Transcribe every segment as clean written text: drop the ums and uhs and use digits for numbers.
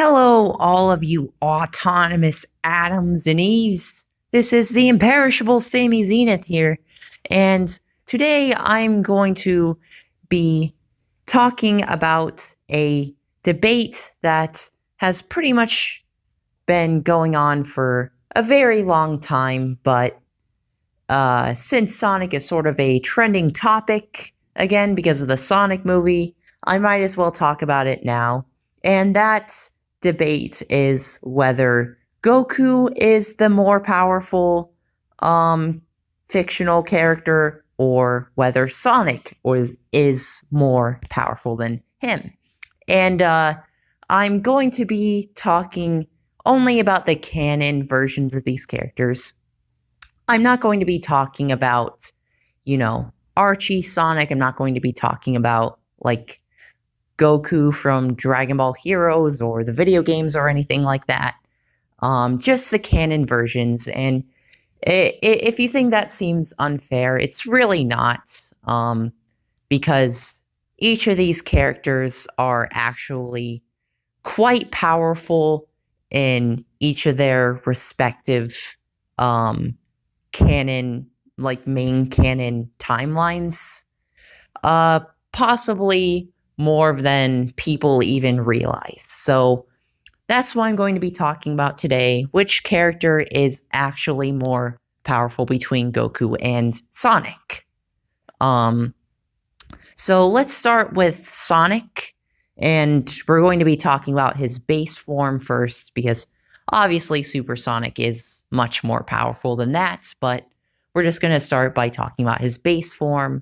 Hello, all of you autonomous Adams and Eves. This is the imperishable Sammy Zenith here, and today I'm going to be talking about a debate that has pretty much been going on for a very long time, but since Sonic is sort of a trending topic again because of the Sonic movie, I might as well talk about it now. And that debate is whether Goku is the more powerful fictional character or whether Sonic is more powerful than him. And I'm going to be talking only about the canon versions of these characters. I'm not going to be talking about, Archie, Sonic. I'm not going to be talking about, like, Goku from Dragon Ball Heroes or the video games or anything like that. Just the canon versions. And if you think that seems unfair, it's really not. Because each of these characters are actually quite powerful in each of their respective canon, like main canon timelines. Possibly more than people even realize. So that's what I'm going to be talking about today. Which character is actually more powerful between Goku and Sonic? So let's start with Sonic, and we're going to be talking about his base form first, because obviously Super Sonic is much more powerful than that, but we're just going to start by talking about his base form.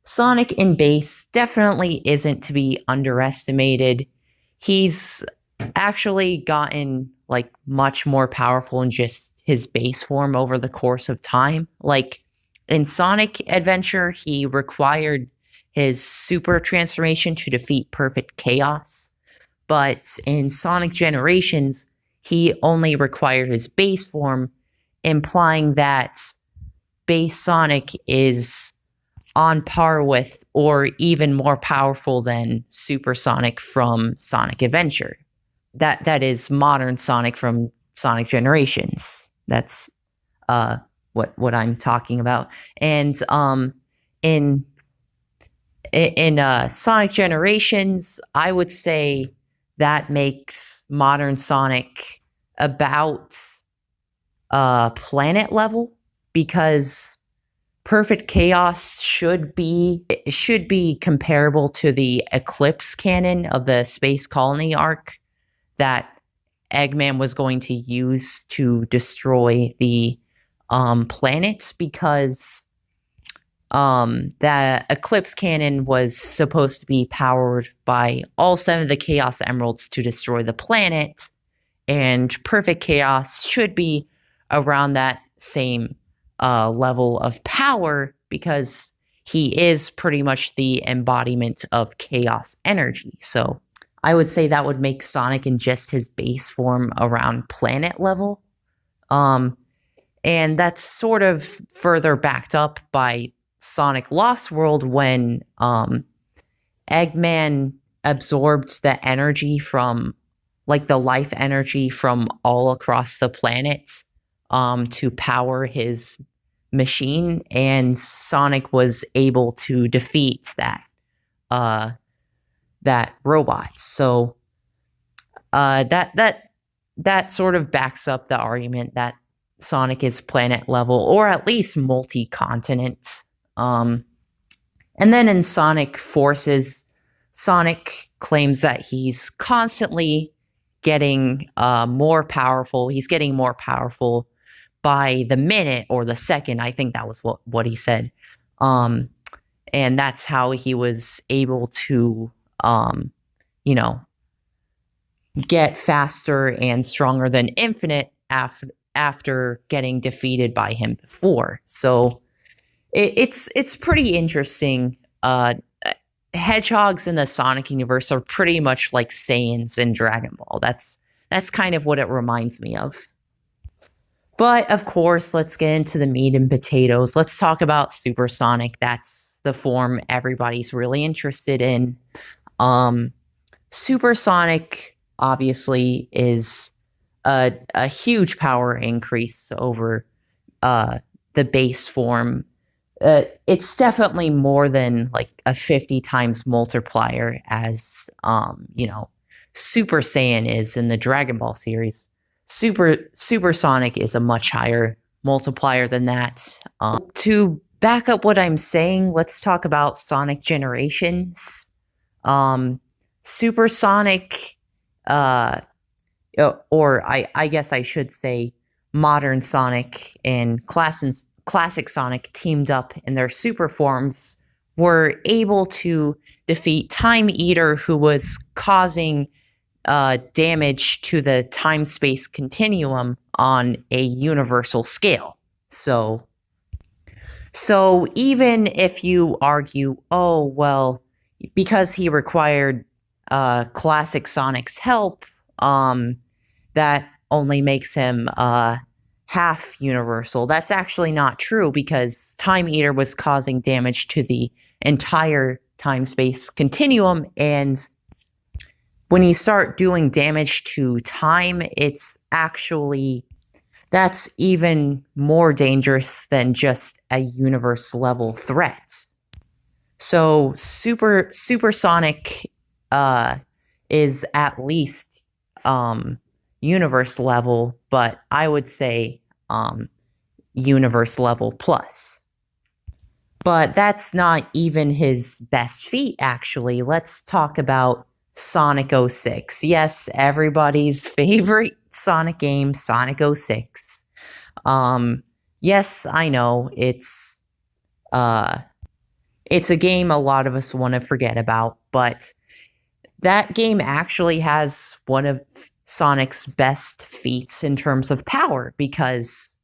Sonic in base definitely isn't to be underestimated. He's actually gotten, like, much more powerful in just his base form over the course of time. Like, in Sonic Adventure, he required his super transformation to defeat Perfect Chaos. But in Sonic Generations, he only required his base form, implying that base Sonic is on par with or even more powerful than Super Sonic from Sonic Adventure. That is modern Sonic from Sonic Generations. That's what I'm talking about. And in Sonic Generations, I would say that makes modern Sonic about planet level, because Perfect Chaos should be comparable to the Eclipse canon of the Space Colony arc that Eggman was going to use to destroy the planet, because the Eclipse canon was supposed to be powered by all 7 of the Chaos Emeralds to destroy the planet, and Perfect Chaos should be around that same level of power, because he is pretty much the embodiment of chaos energy. So I would say that would make Sonic in just his base form around planet level. And that's sort of further backed up by Sonic Lost World, when Eggman absorbed the energy from, like, the life energy from all across the planet to power his machine, and Sonic was able to defeat that robot. So that sort of backs up the argument that Sonic is planet level, or at least multi-continent. And then in Sonic Forces, Sonic claims that he's constantly getting more powerful. He's getting more powerful by the minute or the second. I think that was what he said. And that's how he was able to, get faster and stronger than Infinite after getting defeated by him before. So it's pretty interesting. Hedgehogs in the Sonic universe are pretty much like Saiyans in Dragon Ball. That's kind of what it reminds me of. But of course, let's get into the meat and potatoes. Let's talk about Super Sonic. That's the form everybody's really interested in. supersonic obviously is a huge power increase over the base form. It's definitely more than like a 50 times multiplier as Super Saiyan is in the Dragon Ball series. Supersonic is a much higher multiplier than that. To back up what I'm saying, let's talk about Sonic generations. Supersonic, or I guess I should say modern Sonic and classic Sonic teamed up in their super forms were able to defeat Time Eater, who was causing damage to the time-space continuum on a universal scale. So even if you argue, oh, well, because he required classic Sonic's help, that only makes him half universal. That's actually not true, because Time Eater was causing damage to the entire time-space continuum, and when you start doing damage to time, that's even more dangerous than just a universe-level threat. So supersonic is at least universe level, but I would say universe level plus. But that's not even his best feat, actually. Let's talk about Sonic 06. Yes, everybody's favorite Sonic game, Sonic 06. Yes, I know, it's a game a lot of us want to forget about, but that game actually has one of Sonic's best feats in terms of power, because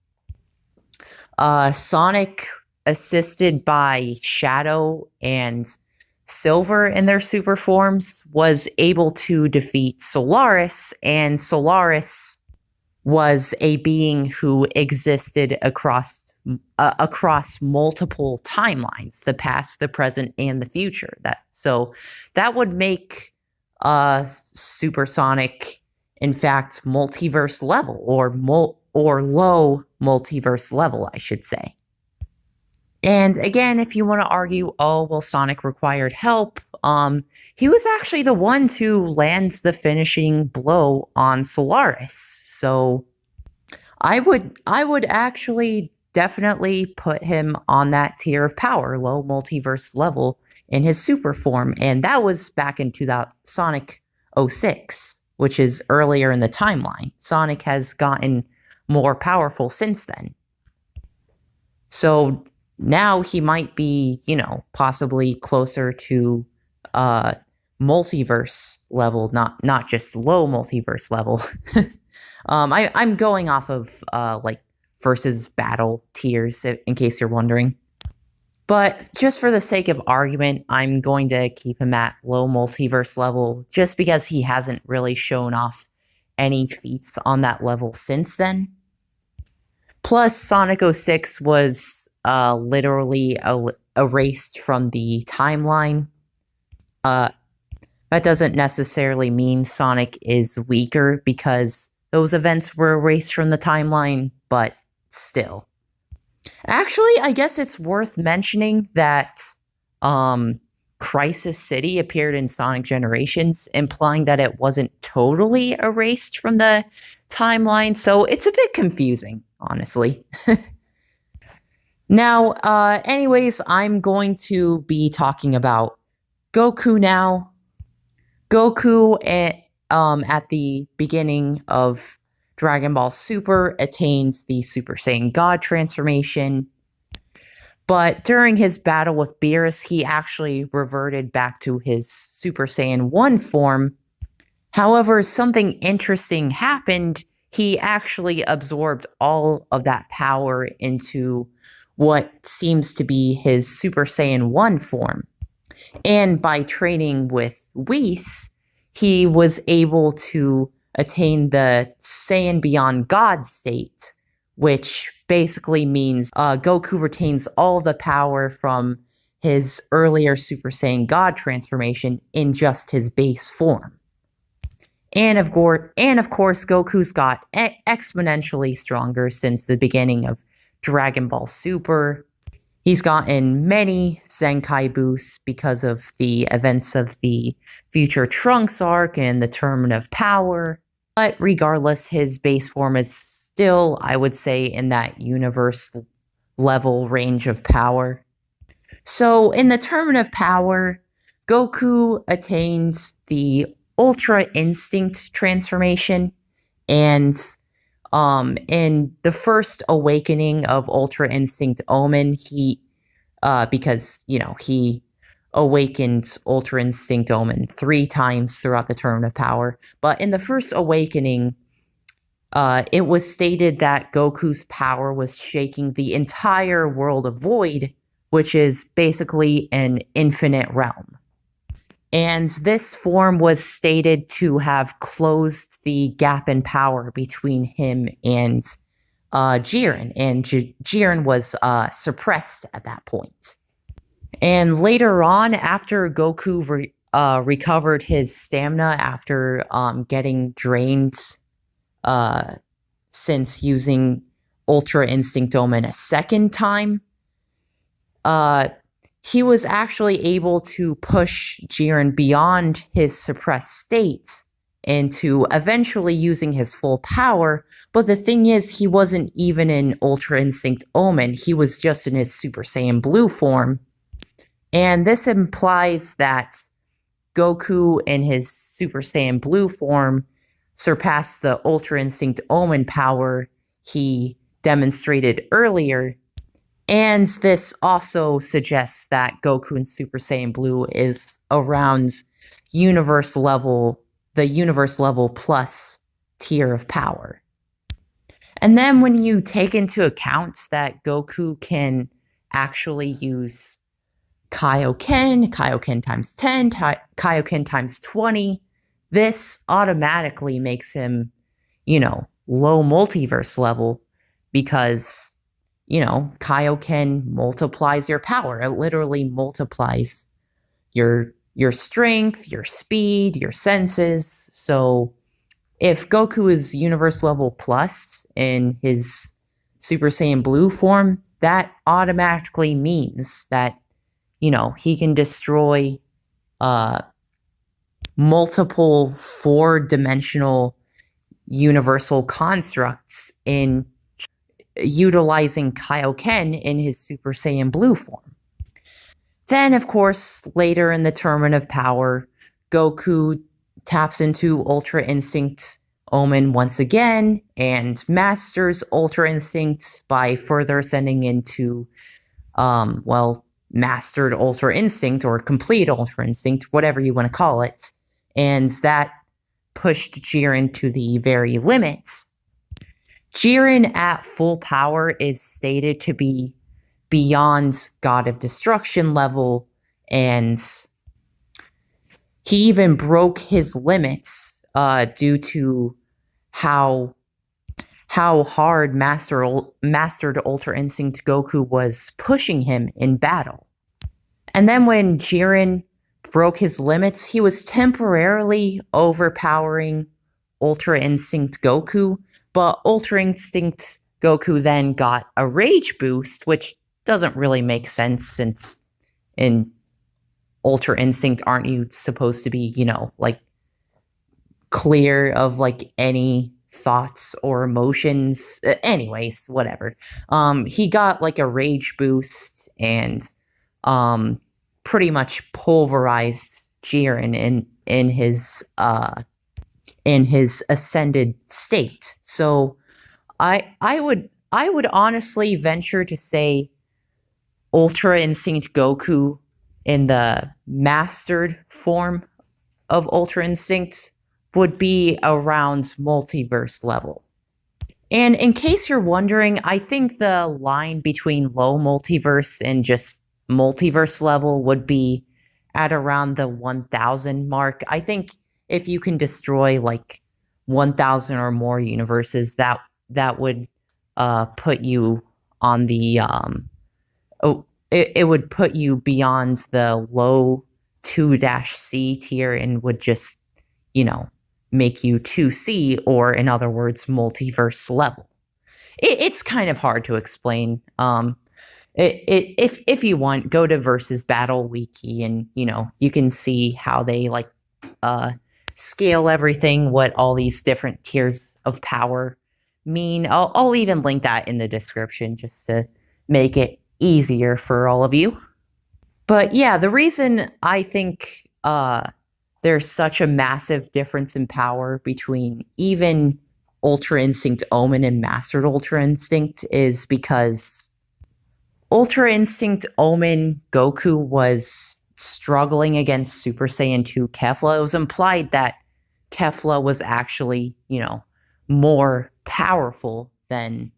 Sonic, assisted by Shadow and Silver in their super forms, was able to defeat Solaris, and Solaris was a being who existed across multiple timelines, the past, the present, and the future. That would make Supersonic, in fact, multiverse level, or low multiverse level, I should say. And again, if you want to argue, oh, well, Sonic required help, he was actually the one to land the finishing blow on Solaris. So I would actually definitely put him on that tier of power, low multiverse level, in his super form. And that was back in Sonic 06, which is earlier in the timeline. Sonic has gotten more powerful since then. So now he might be, possibly closer to multiverse level, not just low multiverse level. I'm going off of versus battle tiers, in case you're wondering. But just for the sake of argument, I'm going to keep him at low multiverse level, just because he hasn't really shown off any feats on that level since then. Plus, Sonic 06 was literally erased from the timeline. That doesn't necessarily mean Sonic is weaker, because those events were erased from the timeline, but still. Actually, I guess it's worth mentioning that Crisis City appeared in Sonic Generations, implying that it wasn't totally erased from the timeline, so it's a bit confusing, honestly. Now, anyways, I'm going to be talking about Goku now. Goku, at the beginning of Dragon Ball Super, attains the Super Saiyan God transformation. But during his battle with Beerus, he actually reverted back to his Super Saiyan 1 form. However, something interesting happened. He actually absorbed all of that power into what seems to be his Super Saiyan 1 form. And by training with Whis, he was able to attain the Saiyan Beyond God state, which basically means Goku retains all the power from his earlier Super Saiyan God transformation in just his base form. And of course, Goku's got exponentially stronger since the beginning of Dragon Ball Super. He's gotten many Zenkai boosts because of the events of the Future Trunks arc and the Tournament of Power. But regardless, his base form is still, I would say, in that universe level range of power. So in the Tournament of Power, Goku attains the Ultra Instinct transformation, and in the first awakening of Ultra Instinct Omen, he awakened Ultra Instinct Omen 3 times throughout the Tournament of Power. But in the first awakening, it was stated that Goku's power was shaking the entire world of Void, which is basically an infinite realm. And this form was stated to have closed the gap in power between him and Jiren, and Jiren was suppressed at that point. And later on, after Goku recovered his stamina after getting drained since using Ultra Instinct Omen a second time, he was actually able to push Jiren beyond his suppressed state into eventually using his full power. But the thing is, he wasn't even in Ultra Instinct Omen, he was just in his Super Saiyan Blue form. And this implies that Goku in his Super Saiyan Blue form surpassed the Ultra Instinct Omen power he demonstrated earlier. And this also suggests that Goku in Super Saiyan Blue is around the universe level plus tier of power. And then when you take into account that Goku can actually use Kaioken times 10, Kaioken times 20, this automatically makes him, low multiverse level, because Kaioken multiplies your power. It literally multiplies your strength, your speed, your senses. So if Goku is universe level plus in his Super Saiyan Blue form, that automatically means that, he can destroy multiple 4-dimensional universal constructs in utilizing Kaioken in his Super Saiyan Blue form. Then, of course, later in the Tournament of Power, Goku taps into Ultra Instinct Omen once again and masters Ultra Instinct by further ascending into, mastered Ultra Instinct or complete Ultra Instinct, whatever you want to call it. And that pushed Jiren to the very limits. Jiren at full power is stated to be beyond God of Destruction level, and he even broke his limits due to how hard mastered Ultra Instinct Goku was pushing him in battle. And then when Jiren broke his limits, he was temporarily overpowering Ultra Instinct Goku, but Ultra Instinct Goku then got a rage boost, which doesn't really make sense, since in Ultra Instinct, aren't you supposed to be, clear of, any thoughts or emotions? Anyways, whatever. He got, a rage boost and, pretty much pulverized Jiren in his ascended state. So I would honestly venture to say Ultra Instinct Goku in the mastered form of Ultra Instinct would be around multiverse level. And in case you're wondering, I think the line between low multiverse and just multiverse level would be at around the 1000 mark. I think if you can destroy 1000 or more universes, that would put you on the it would put you beyond the low 2-C tier and would just, make you 2C, or in other words, multiverse level. It's kind of hard to explain. If you want, go to Versus Battle Wiki, and you can see how they scale everything, what all these different tiers of power mean. I'll even link that in the description just to make it easier for all of you. But yeah, the reason I think there's such a massive difference in power between even Ultra Instinct Omen and Mastered Ultra Instinct is because Ultra Instinct Omen Goku was struggling against Super Saiyan 2 Kefla. It was implied that Kefla was actually, more powerful than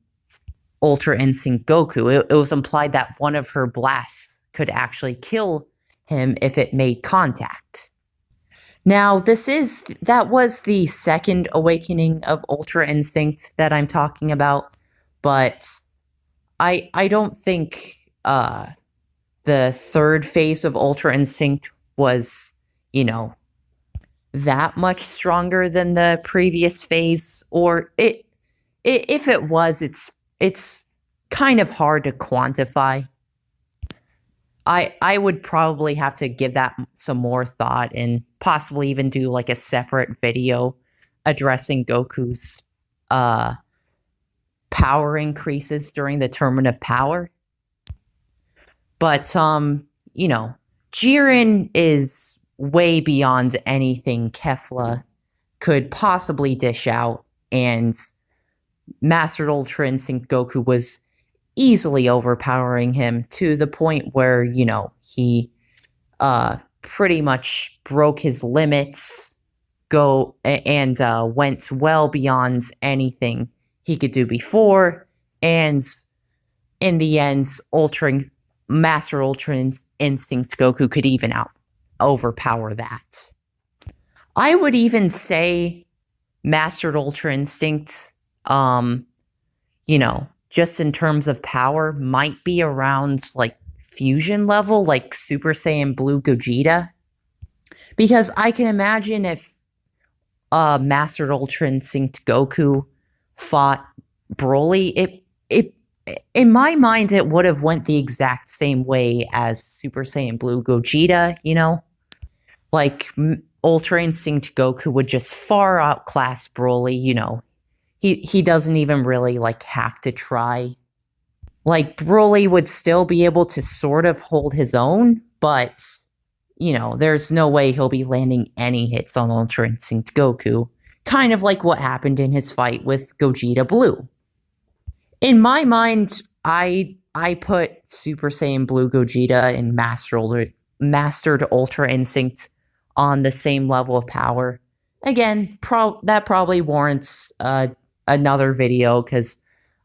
Ultra Instinct Goku. It was implied that one of her blasts could actually kill him if it made contact. Now, that was the second awakening of Ultra Instinct that I'm talking about, but I don't think the third phase of Ultra Instinct was, that much stronger than the previous phase, or if it was, it's kind of hard to quantify. I would probably have to give that some more thought and possibly even do like a separate video addressing Goku's power increases during the Tournament of Power. But Jiren is way beyond anything Kefla could possibly dish out, and Mastered Ultra Instinct Goku was easily overpowering him to the point where, he pretty much broke his limits, and went well beyond anything he could do before, and in the end, Master Ultra Instinct Goku could even overpower that. I would even say Mastered Ultra Instinct, just in terms of power, might be around like fusion level, like Super Saiyan Blue Gogeta. Because I can imagine if Mastered Ultra Instinct Goku fought Broly, it in my mind it would have went the exact same way as Super Saiyan Blue Gogeta, Like Ultra Instinct Goku would just far outclass Broly, He doesn't even really have to try. Like Broly would still be able to sort of hold his own, but there's no way he'll be landing any hits on Ultra Instinct Goku. Kind of like what happened in his fight with Gogeta Blue. In my mind, I put Super Saiyan Blue Gogeta and Mastered Ultra Instinct on the same level of power. Again, that probably warrants another video, because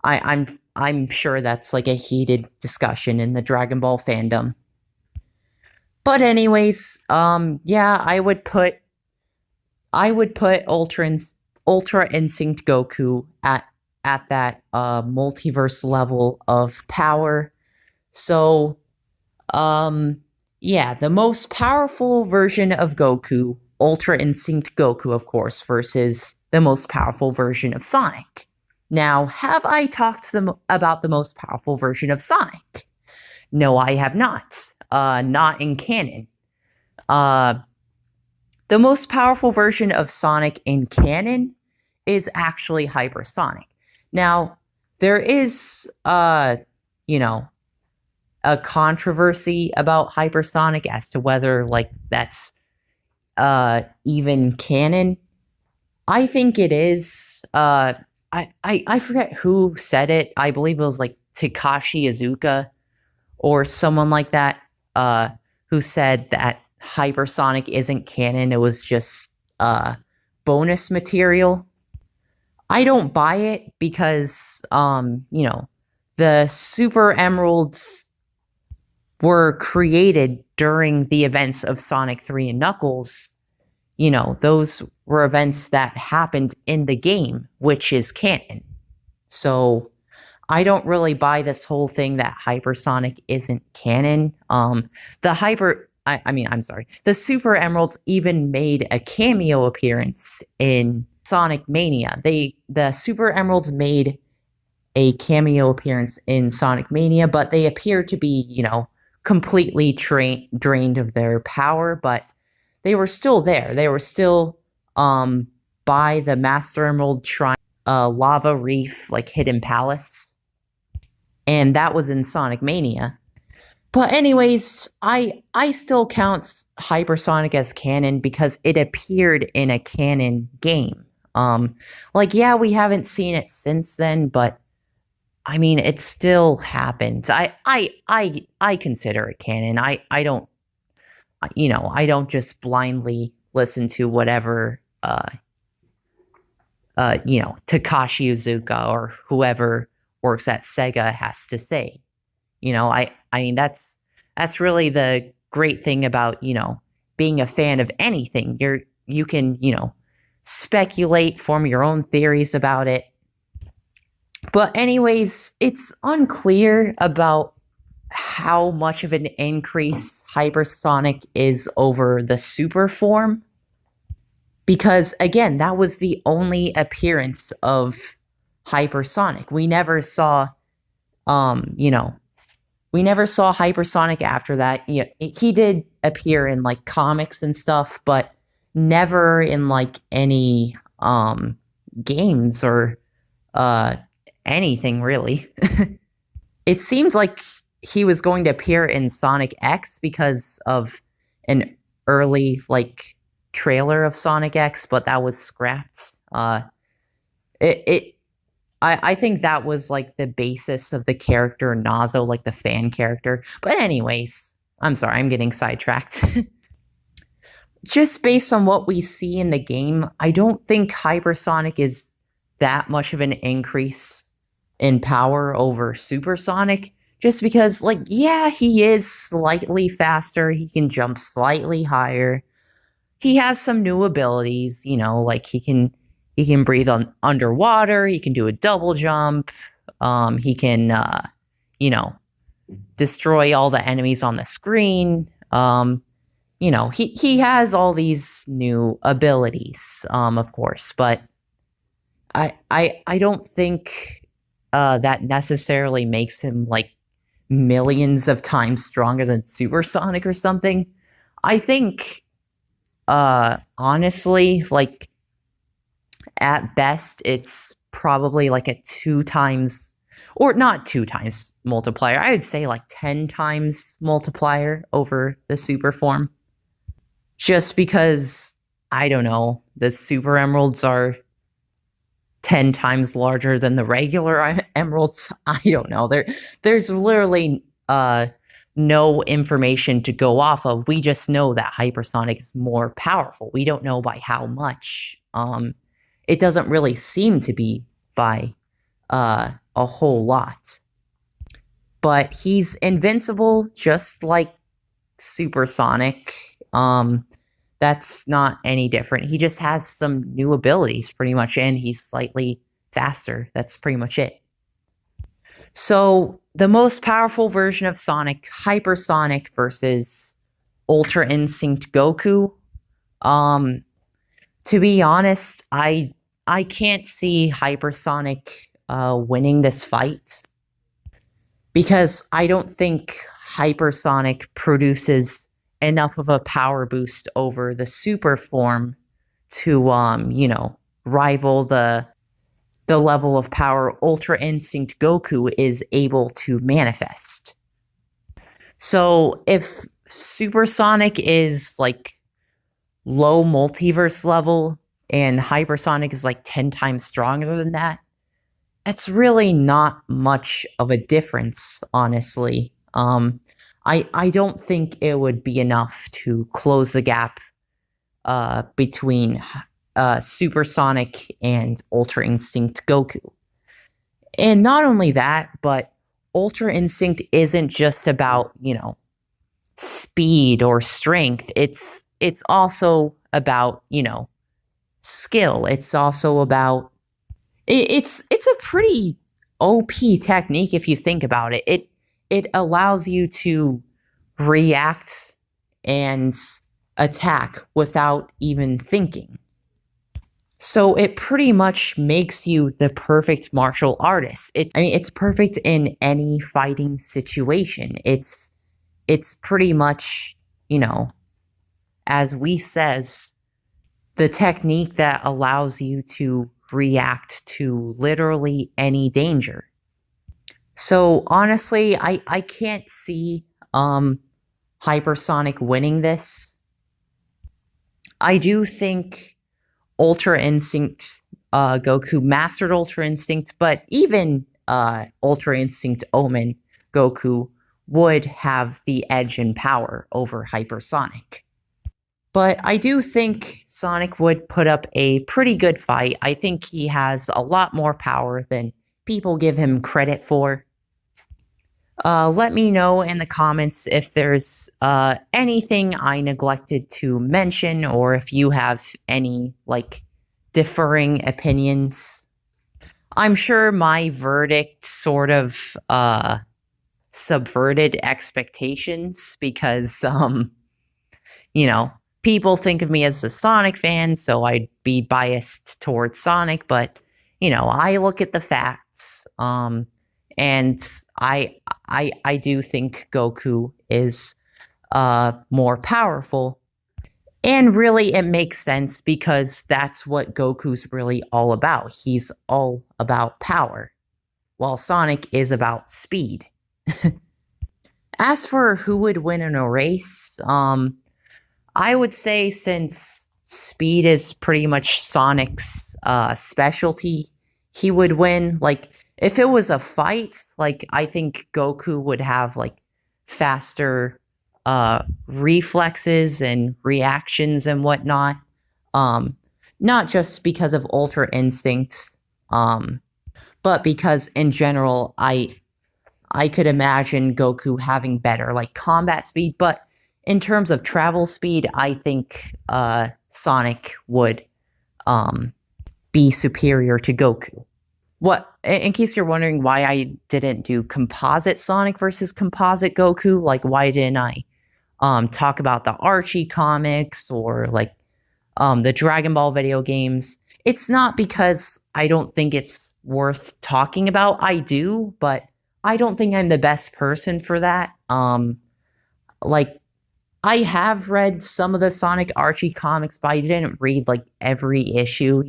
I'm sure that's like a heated discussion in the Dragon Ball fandom. But anyways, yeah, I would put Ultra Instinct Goku at that multiverse level of power. So, yeah, the most powerful version of Goku, Ultra Instinct Goku, of course, versus the most powerful version of Sonic. Now, have I talked about the most powerful version of Sonic? No, I have not. Not in canon. The most powerful version of Sonic in canon is actually Hypersonic. Now, there is, a controversy about Hypersonic as to whether, that's, even canon. I think it is. I forget who said it. I believe it was, Takashi Iizuka or someone like that, who said that Hypersonic isn't canon. It was just, bonus material. I don't buy it because, the Super Emeralds were created during the events of Sonic 3 and Knuckles. Those were events that happened in the game, which is canon. So, I don't really buy this whole thing that hypersonic isn't canon. I'm sorry. The Super Emeralds even made a cameo appearance in Sonic Mania. The Super Emeralds made a cameo appearance in Sonic Mania, but they appear to be, completely drained of their power, but they were still there. They were still by the Master Emerald Shrine, lava reef, like hidden palace. And that was in Sonic Mania. But anyways, I still count Hypersonic as canon because it appeared in a canon game. Yeah, we haven't seen it since then, but I mean, it still happens. I consider it canon. I don't, I don't just blindly listen to whatever Takashi Iizuka or whoever works at Sega has to say. I mean that's really the great thing about, being a fan of anything. You can, speculate, form your own theories about it. But anyways, it's unclear about how much of an increase Hypersonic is over the super form. Because again, that was the only appearance of Hypersonic. We never saw Hypersonic after that. Yeah, he did appear in like comics and stuff, but never in like any games or anything really. It seems like he was going to appear in Sonic X because of an early like trailer of Sonic X, but that was scrapped. I think that was like the basis of the character Nazo, like the fan character. But anyways, I'm sorry, I'm getting sidetracked. Just based on what we see in the game, I don't think Hypersonic is that much of an increase in power over Supersonic. Just because, like, yeah, he is slightly faster. He can jump slightly higher. He has some new abilities, like he can breathe underwater. He can do a double jump. He can, destroy all the enemies on the screen. He has all these new abilities, of course, but I don't think that necessarily makes him like millions of times stronger than Supersonic or something. I think, honestly, like, at best, it's probably like a 2 times, or not 2 times multiplier. I would say like 10 times multiplier over the super form. Just because, I don't know, the super emeralds are 10 times larger than the regular emeralds. I don't know. There's literally no information to go off of. We just know that Hypersonic is more powerful. We don't know by how much. It doesn't really seem to be by a whole lot. But he's invincible, just like Supersonic. That's not any different. He just has some new abilities, pretty much, and he's slightly faster. That's pretty much it. So, the most powerful version of Sonic, Hypersonic versus Ultra Instinct Goku. To be honest, I can't see Hypersonic winning this fight, because I don't think Hypersonic produces enough of a power boost over the super form to rival the level of power Ultra Instinct Goku is able to manifest. So if Supersonic is like low multiverse level and Hypersonic is like 10 times stronger than that, it's really not much of a difference, honestly. I don't think it would be enough to close the gap between Supersonic and Ultra Instinct Goku. And not only that, but Ultra Instinct isn't just about, speed or strength. It's also about, skill. It's also about it's a pretty OP technique if you think about it. It allows you to react and attack without even thinking. So it pretty much makes you the perfect martial artist. It's perfect in any fighting situation. It's pretty much, as we says, the technique that allows you to react to literally any danger. So honestly, I can't see Hypersonic winning this. I do think Ultra Instinct Goku mastered Ultra Instinct, but even Ultra Instinct Omen Goku would have the edge in power over Hypersonic. But I do think Sonic would put up a pretty good fight. I think he has a lot more power than people give him credit for. Let me know in the comments if there's anything I neglected to mention, or if you have any, differing opinions. I'm sure my verdict sort of subverted expectations because, people think of me as a Sonic fan, so I'd be biased towards Sonic, but, I look at the facts, and I do think Goku is more powerful. And really, it makes sense because that's what Goku's really all about. He's all about power, while Sonic is about speed. As for who would win in a race, I would say since speed is pretty much Sonic's specialty, he would win. If it was a fight, I think Goku would have, faster reflexes and reactions and whatnot. Not just because of Ultra Instinct, but because in general, I could imagine Goku having better, combat speed, but in terms of travel speed, I think Sonic would be superior to Goku. In case you're wondering why I didn't do composite Sonic versus composite Goku, why didn't I talk about the Archie comics or the Dragon Ball video games? It's not because I don't think it's worth talking about. I do, but I don't think I'm the best person for that. I have read some of the Sonic Archie comics, but I didn't read every issue,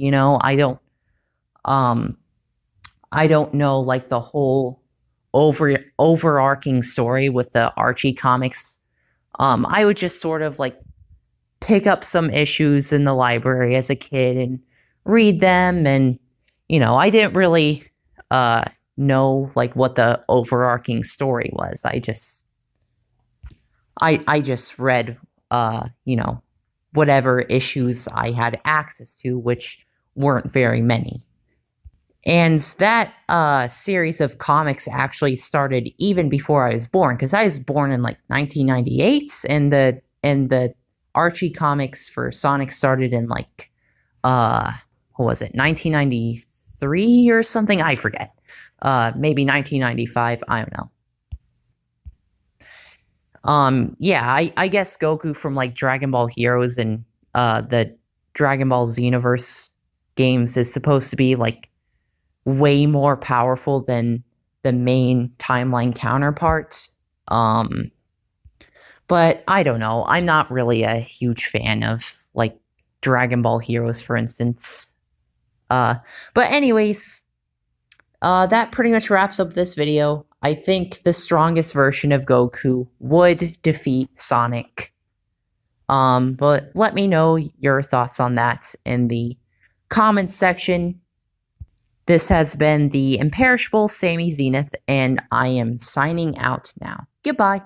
I don't know the whole overarching story with the Archie comics. I would just sort of pick up some issues in the library as a kid and read them, and I didn't really know what the overarching story was. I just read whatever issues I had access to, which weren't very many. And that series of comics actually started even before I was born, because I was born in 1998, and the Archie comics for Sonic started in what was it, 1993 or something? I forget. Maybe 1995. I don't know. Yeah, I guess Goku from Dragon Ball Heroes and the Dragon Ball Xenoverse games is supposed to be way more powerful than the main timeline counterparts. But I don't know. I'm not really a huge fan of Dragon Ball Heroes, for instance. But anyways, that pretty much wraps up this video. I think the strongest version of Goku would defeat Sonic. But let me know your thoughts on that in the comments section. This has been the imperishable Sammy Zenith, and I am signing out now. Goodbye.